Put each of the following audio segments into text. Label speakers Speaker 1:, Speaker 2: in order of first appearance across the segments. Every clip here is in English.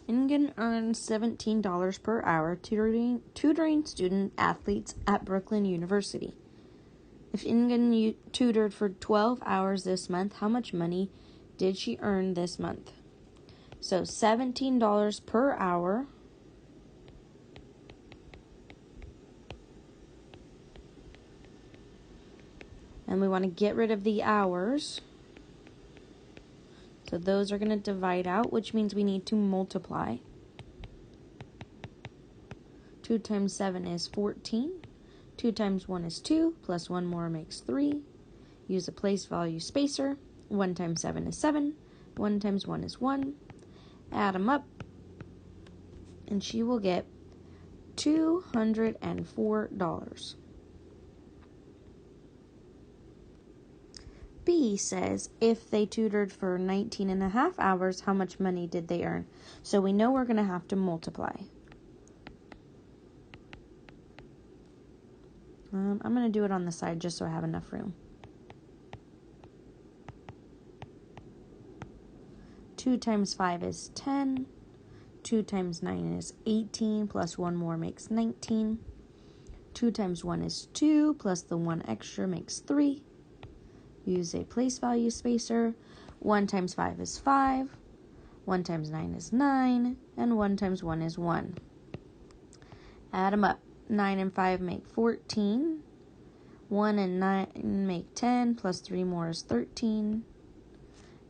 Speaker 1: Ingen earns $17 per hour tutoring student athletes at Brooklyn University. If Ingen tutored for 12 hours this month, how much money did she earn this month? So $17 per hour and we want to get rid of the hours. So those are going to divide out, which means we need to multiply. 2 times 7 is 14. 2 times 1 is 2, plus 1 more makes 3. Use a place value spacer. 1 times 7 is 7. 1 times 1 is 1. Add them up, and she will get $204. B says, if they tutored for 19 and a half hours, how much money did they earn? So we know we're going to have to multiply. I'm going to do it on the side just so I have enough room. 2 times 5 is 10. 2 times 9 is 18, plus 1 more makes 19. 2 times 1 is 2, plus the 1 extra makes 3. Use a place value spacer. 1 times 5 is 5. 1 times 9 is 9. And 1 times 1 is 1. Add them up. 9 and 5 make 14. 1 and 9 make 10, plus 3 more is 13.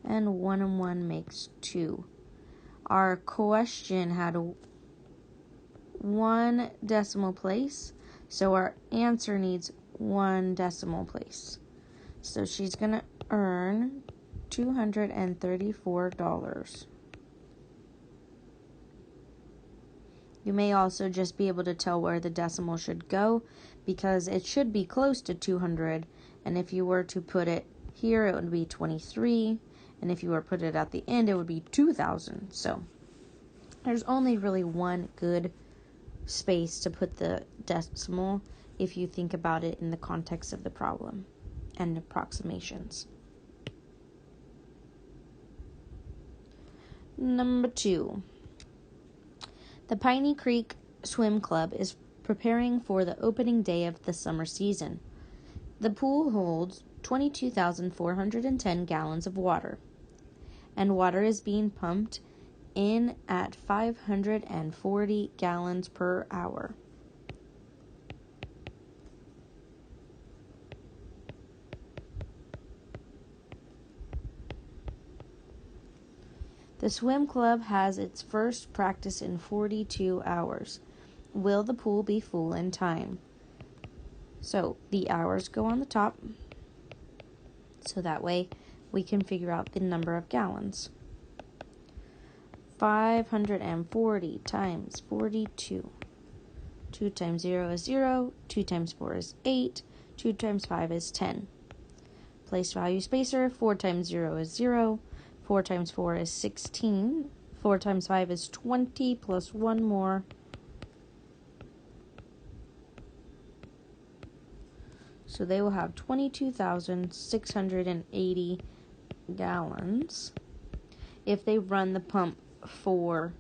Speaker 1: And 1 and 1 makes 2. Our question had 1 decimal place, so our answer needs 1 decimal place. So she's going to earn $234. You may also just be able to tell where the decimal should go because it should be close to 200. And if you were to put it here, it would be 23. And if you were to put it at the end, it would be 2,000. So there's only really one good space to put the decimal if you think about it in the context of the problem and approximations. Number 2. The Piney Creek Swim Club is preparing for the opening day of the summer season. The pool holds 22,410 gallons of water, and water is being pumped in at 540 gallons per hour. The swim club has its first practice in 42 hours. Will the pool be full in time? So the hours go on the top, so that way we can figure out the number of gallons. 540 times 42. 2 times 0 is 0. 2 times 4 is 8. 2 times 5 is 10. Place value spacer. 4 times 0 is 0. 4 times 4 is 16. 4 times 5 is 20, plus 1 more. So they will have 22,680 gallons if they run the pump for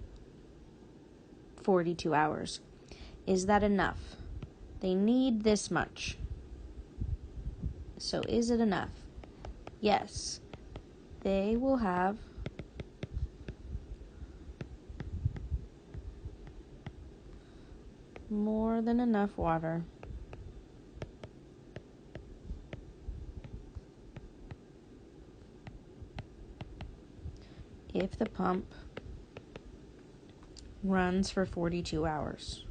Speaker 1: 42 hours. Is that enough? They need this much. So is it enough? Yes. They will have more than enough water. If the pump runs for 42 hours.